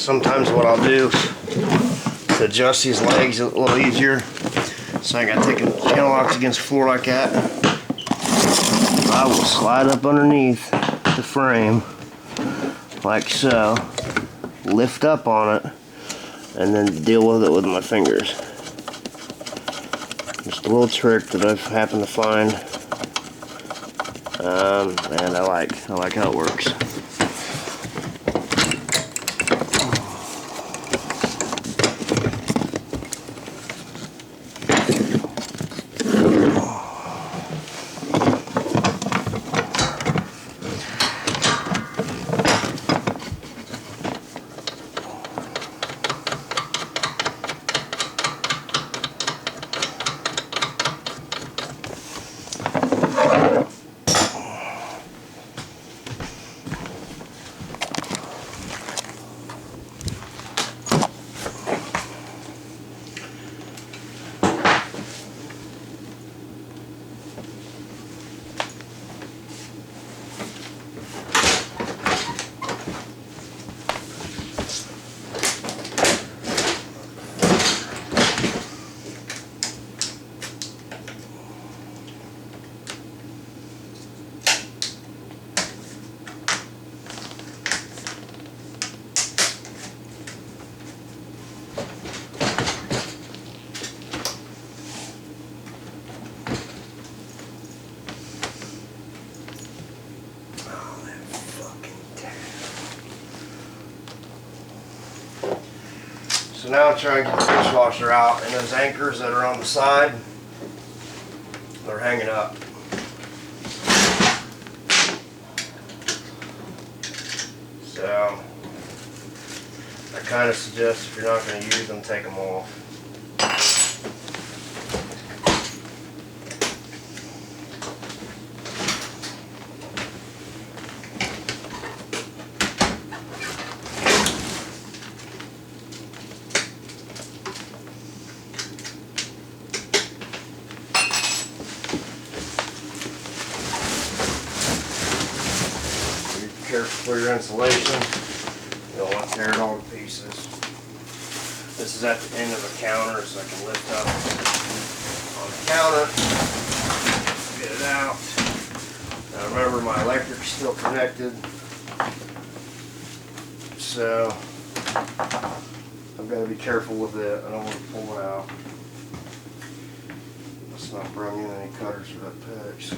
sometimes what I'll do to adjust these legs a little easier, so I got taking channel locks against the floor like that, I will slide up underneath the frame like so, lift up on it, and then deal with it with my fingers. Just a little trick that I've happened to find, and I like how it works. So now I'm trying to get the dishwasher out, and those anchors that are on the side, they're hanging up. So I kind of suggest if you're not going to use them, take them off. Careful for your insulation. You don't want to tear it all to pieces. This is at the end of the counter, so I can lift up on the counter, get it out. Now remember, my electric's still connected, so I've got to be careful with it. I don't want to pull it out. Let's not bring in any cutters or that picks.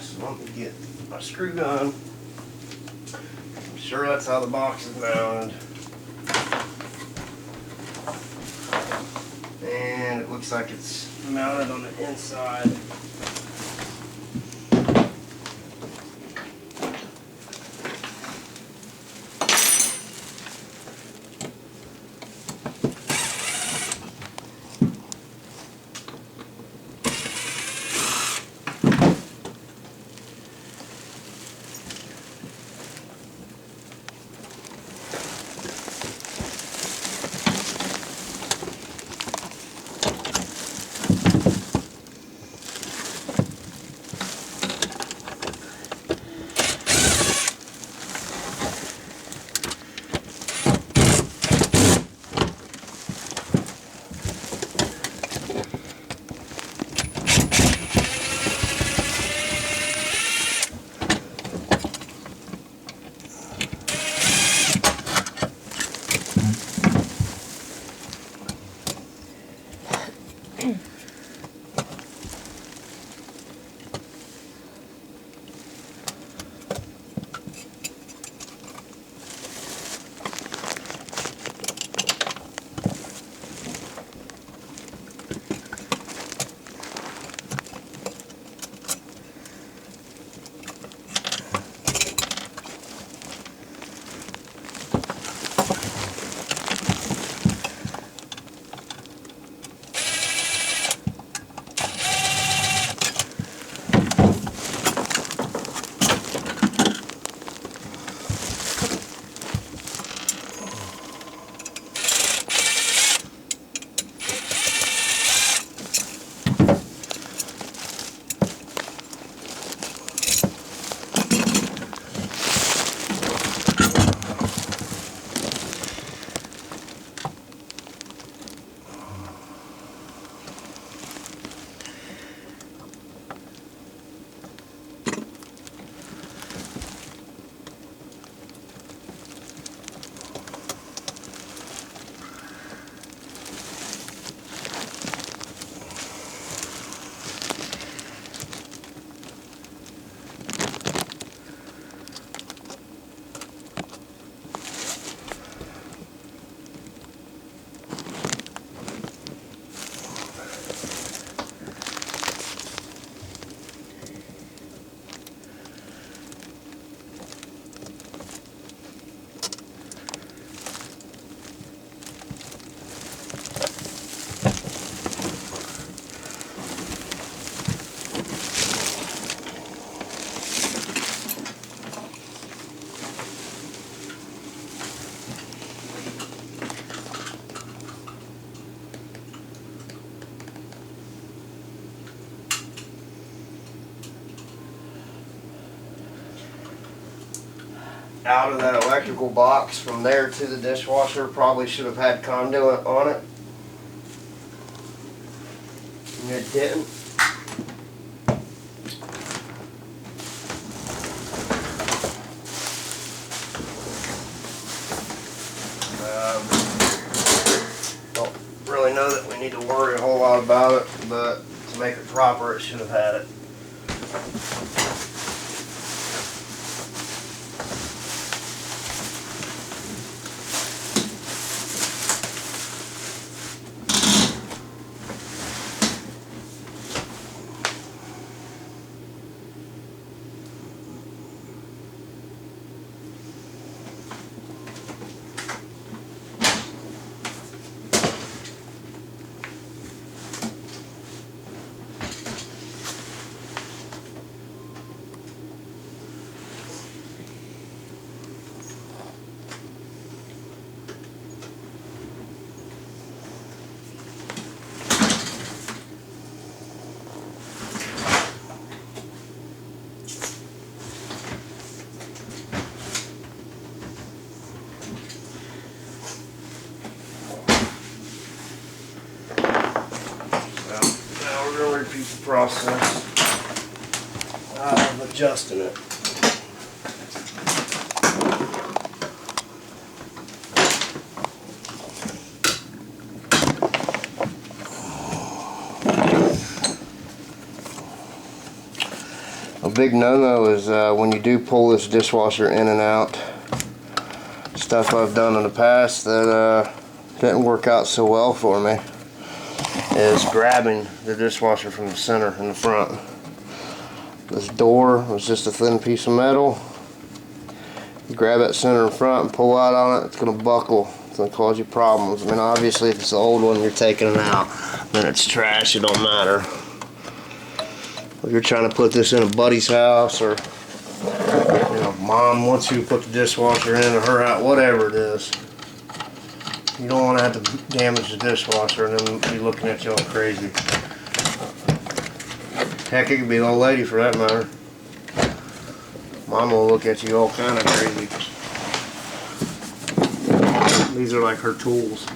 So let me get my screw gun. I'm sure that's how the box is mounted. And it looks like it's mounted on the inside. out of that electrical box from there to the dishwasher. Probably should have had conduit on it. And it didn't. Don't really know that we need to worry a whole lot about it, but to make it proper, it should have had it. Repeat the process of adjusting it. A big no-no is when you do pull this dishwasher in and out. Stuff I've done in the past that didn't work out so well for me is grabbing the dishwasher from the center in the front. This door was just a thin piece of metal. You grab that center in front and pull out on it, it's going to buckle. It's going to cause you problems. I mean, obviously if it's the old one you're taking it out, then it's trash, it don't matter. If you're trying to put this in a buddy's house, or you know, mom wants you to put the dishwasher in or her out, whatever it is, you don't want to have to damage the dishwasher and then be looking at you all crazy. Heck, it could be an old lady for that matter. Mom will look at you all kind of crazy. These are like her tools.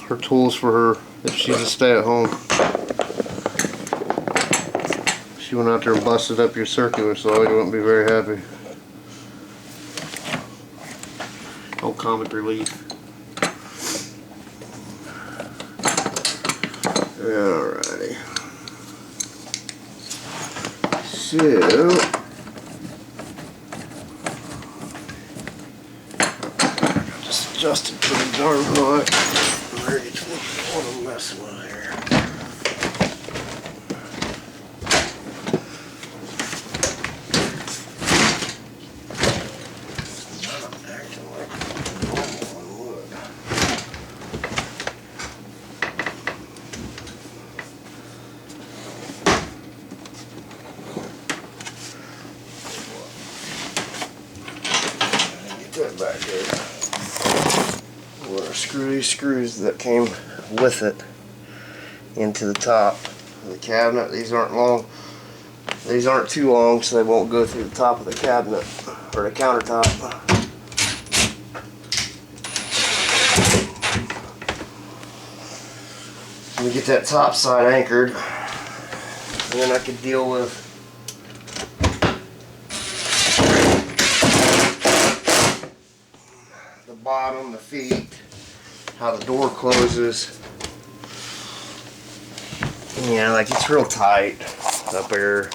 Her tools for her if she's a stay-at-home. She went out there and busted up your circular, so you wouldn't be very happy. Oh, comic relief. Alrighty. So, just adjusted pretty darn hot. I'm ready to want to mess with here. That back there. We're gonna screw these screws that came with it into the top of the cabinet. These aren't long. These aren't too long, so they won't go through the top of the cabinet or the countertop. Let me get that top side anchored, and then I can deal with bottom, the feet, how the door closes. Yeah, like it's real tight up here.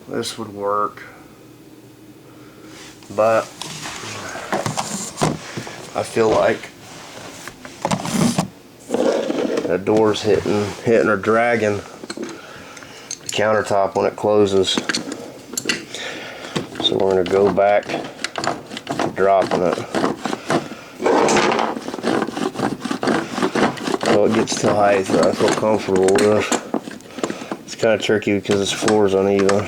This would work, but I feel like that door's hitting or dragging the countertop when it closes. So we're gonna go back, dropping it so it gets to a height that I feel comfortable with. It's kind of tricky because this floor is uneven.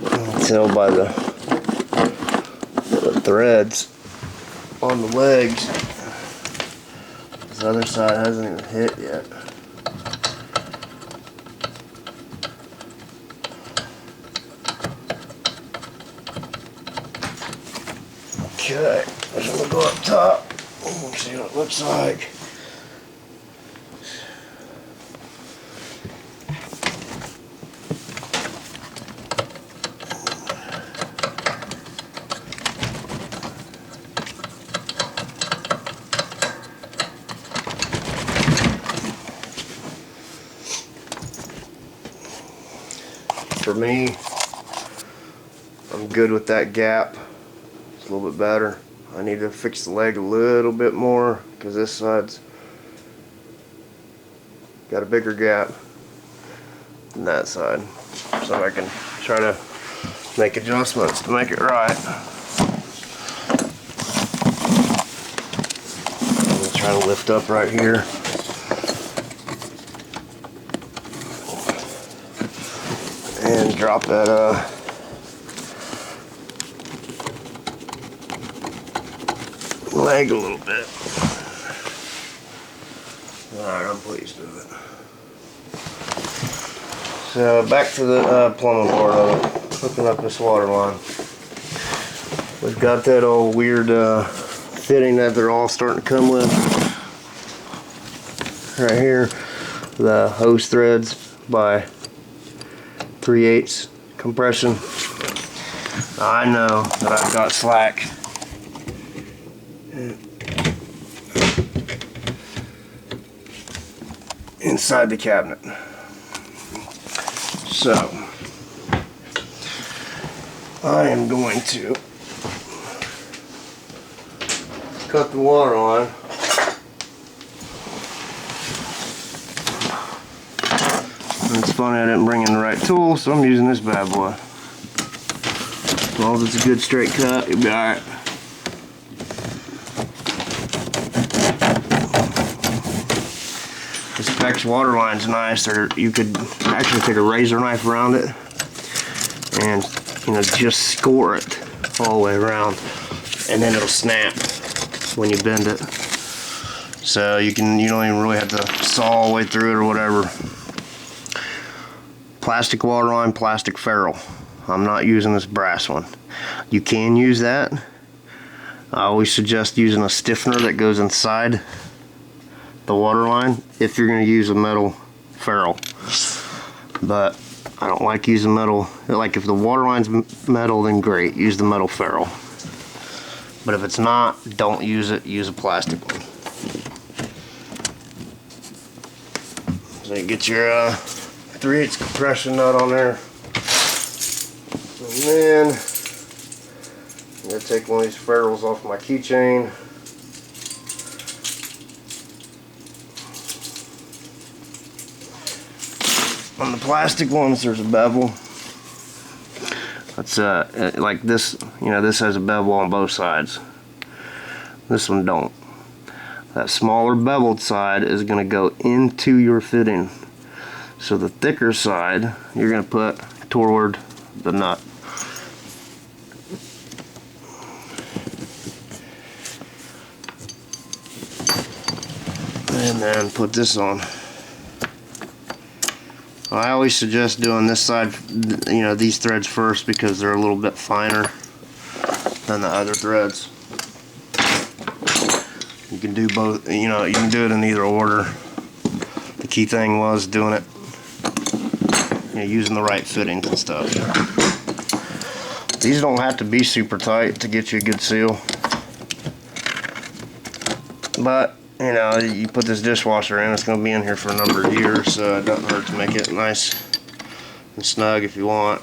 You can tell by the threads on the legs. This other side hasn't even hit yet. Okay, I'm gonna go up top. See what it looks like. For me, I'm good with that gap. It's a little bit better. I need to fix the leg a little bit more because this side's got a bigger gap than that side. So I can try to make adjustments to make it right. I'm gonna try to lift up right here. And drop that leg a little bit. Alright, I'm pleased with it. So back to the plumbing part of it. Hooking up this water line. We've got that old weird fitting that they're all starting to come with. Right here, the hose threads by 3/8 compression. I know that I've got slack inside the cabinet. So I am going to cut the water line. It's funny I didn't bring in the right tool, so I'm using this bad boy. As long as it's a good straight cut, you'll be alright. This PEX water line's nice. You could actually take a razor knife around it and just score it all the way around, and then it'll snap when you bend it. So you don't even really have to saw all the way through it or whatever. Plastic water line, plastic ferrule. I'm not using this brass one. You can use that. I always suggest using a stiffener that goes inside the water line if you're going to use a metal ferrule. But I don't like using metal. Like, if the water line's metal, then great, use the metal ferrule. But if it's not, don't use it. Use a plastic one. So you get your 3/8 compression nut on there, and then I'm going to take one of these ferrules off my keychain. On the plastic ones, there's a bevel. That's like this. This has a bevel on both sides. This one don't. That smaller beveled side is going to go into your fitting. So the thicker side, you're going to put toward the nut. And then put this on. I always suggest doing this side, these threads first, because they're a little bit finer than the other threads. You can do both, you can do it in either order. The key thing was doing it, using the right fittings and stuff. These don't have to be super tight to get you a good seal. But, you put this dishwasher in, it's going to be in here for a number of years, so it doesn't hurt to make it nice and snug if you want.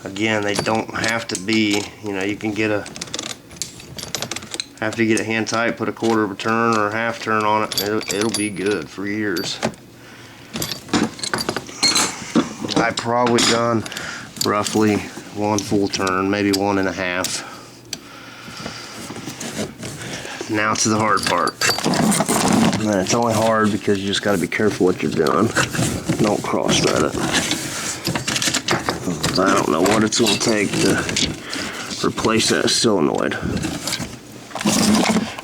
Again, they don't have to be, you can get after you get it hand tight, put a 1/4 of a turn or a half turn on it, it'll be good for years. I've probably done roughly 1 full turn, maybe 1 1/2. Now to the hard part. And it's only hard because you just got to be careful what you're doing. Don't cross thread it. I don't know what it's going to take to replace that solenoid.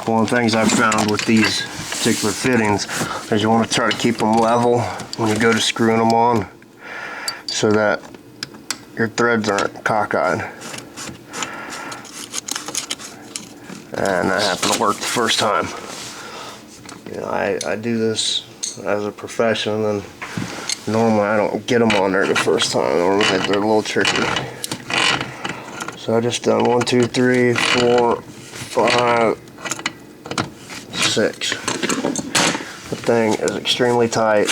One of the things I've found with these particular fittings is you want to try to keep them level when you go to screwing them on, so that your threads aren't cockeyed. and that happened to work the first time. You know, I do this as a profession, and normally I don't get them on there the first time. Normally they're a little tricky. So I just done 1, 2, 3, 4, 5, 6. The thing is extremely tight.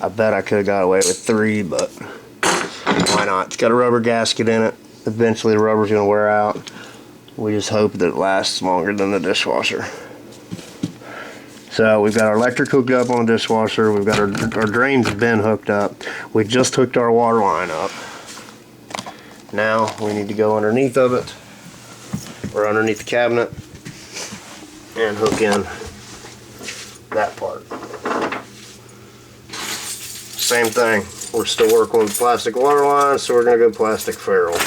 I bet I could have got away with 3, but why not? It's got a rubber gasket in it. Eventually the rubber's going to wear out. We just hope that it lasts longer than the dishwasher. So we've got our electric hooked up on the dishwasher. We've got our drains been hooked up. We just hooked our water line up. Now we need to go underneath of it, or underneath the cabinet, and hook in that part. Same thing. We're still working with plastic water line, so we're going to go plastic ferrule.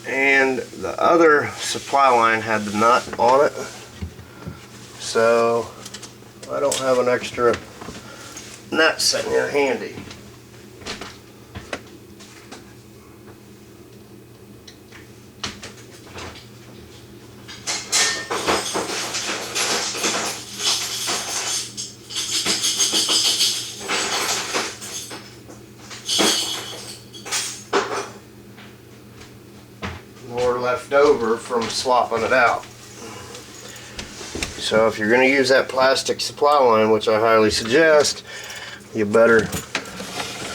And the other supply line had the nut on it, so I don't have an extra nut sitting here handy. More left over from swapping it out. So if you're going to use that plastic supply line, which I highly suggest, you better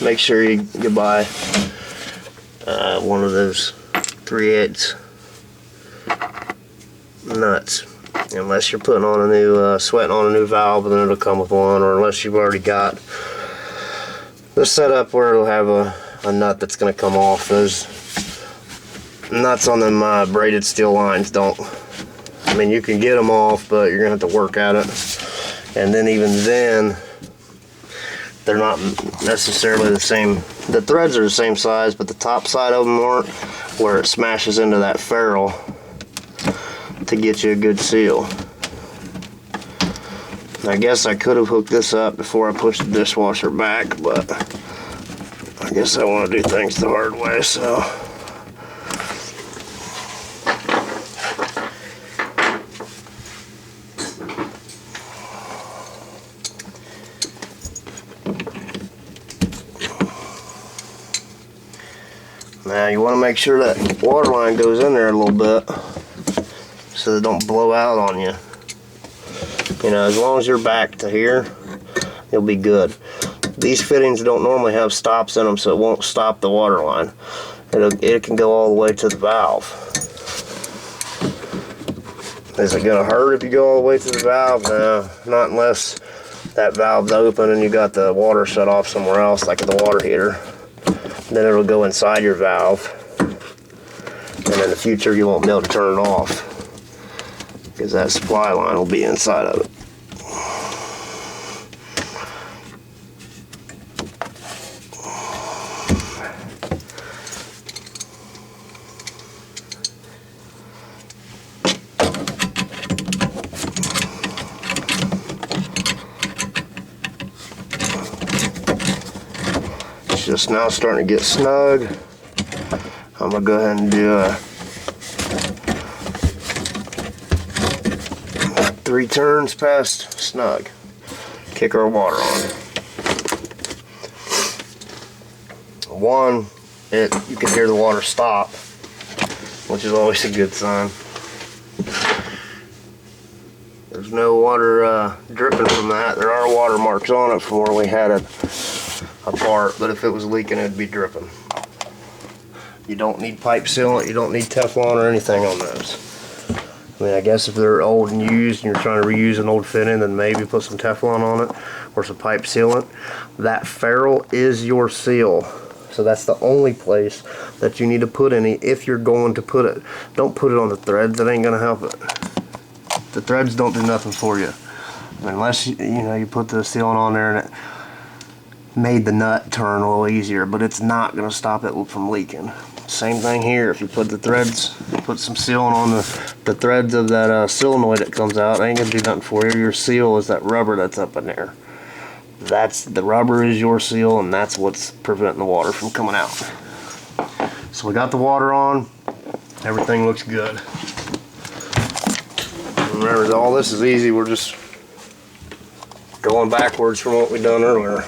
make sure you buy one of those 3/8 nuts. Unless you're putting on a new, sweating on a new valve, and then it'll come with one, or unless you've already got the setup where it'll have a nut that's going to come off. Those nuts on them braided steel lines don't. I mean, you can get them off, but you're going to have to work at it. And then even then, they're not necessarily the same. The threads are the same size, but the top side of them aren't, where it smashes into that ferrule to get you a good seal. I guess I could have hooked this up before I pushed the dishwasher back, but I guess I want to do things the hard way, so. Now you want to make sure that water line goes in there a little bit so they don't blow out on you. You know, as long as you're back to here, you'll be good. These fittings don't normally have stops in them, so it won't stop the water line. It can go all the way to the valve. Is it going to hurt if you go all the way to the valve? No, not unless that valve's open and you got the water shut off somewhere else, like the water heater. Then it'll go inside your valve, and in the future you won't be able to turn it off because that supply line will be inside of it. Just now starting to get snug. I'm gonna go ahead and do 3 turns past snug. Kick our water on. 1, you can hear the water stop, which is always a good sign. There's no water dripping from that. There are water marks on it from where we had it apart, but if it was leaking, it'd be dripping. You don't need pipe sealant, you don't need Teflon or anything on those. I mean, I guess if they're old and used and you're trying to reuse an old fitting, then maybe put some Teflon on it or some pipe sealant. That ferrule is your seal, so that's the only place that you need to put any if you're going to put it. Don't put it on the threads, that ain't gonna help it. The threads don't do nothing for you. I mean, unless you put the sealant on there and it made the nut turn a little easier, but it's not going to stop it from leaking. Same thing here. If you put the threads, put some sealant on the threads of that solenoid that comes out, it ain't gonna do nothing for you. Your seal is that rubber that's up in there. That's the rubber is your seal, and that's what's preventing the water from coming out. So we got the water on. Everything looks good. Remember, all this is easy. We're just going backwards from what we done earlier.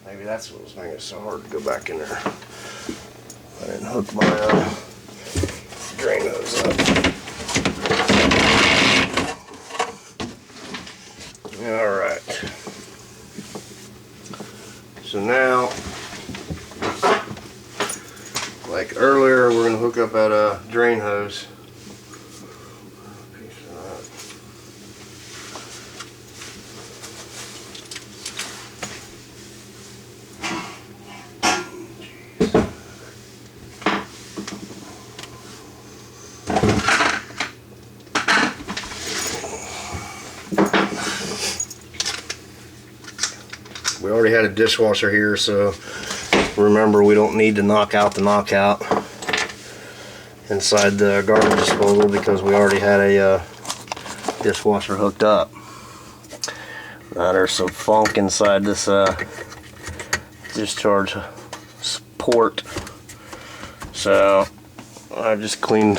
Maybe that's what was making it so hard to go back in there. I didn't hook my drain hose up. Alright. So now, like earlier, we're going to hook up that drain hose. We already had a dishwasher here, so remember, we don't need to knock out the knockout inside the garbage disposal because we already had a dishwasher hooked up. Now there's some funk inside this discharge port, so I just cleaned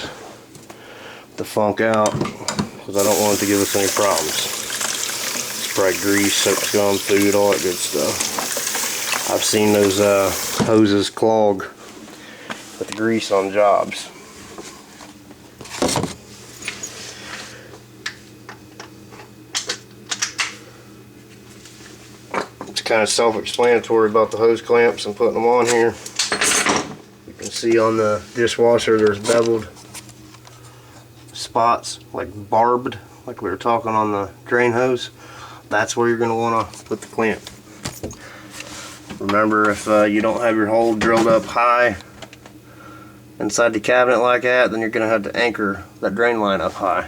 the funk out because I don't want it to give us any problems. Probably grease, soap scum, food, all that good stuff. I've seen those hoses clog with the grease on jobs. It's kind of self-explanatory about the hose clamps and putting them on here. You can see on the dishwasher there's beveled spots, like barbed, like we were talking on the drain hose. That's where you're going to want to put the clamp. Remember, if you don't have your hole drilled up high inside the cabinet like that, then you're going to have to anchor that drain line up high.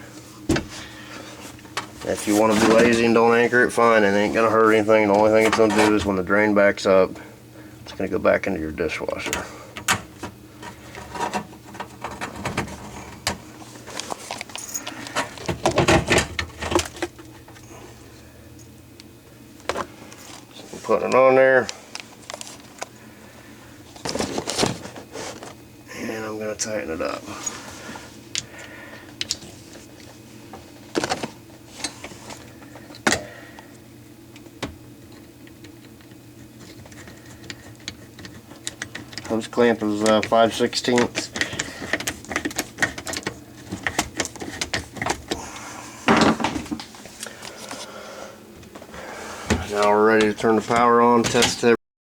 If you want to be lazy and don't anchor it, fine. It ain't going to hurt anything. The only thing it's going to do is when the drain backs up, it's going to go back into your dishwasher. Putting it on there, and I'm going to tighten it up. Hose clamp is 5/16. Now we're ready to turn the power on, test it.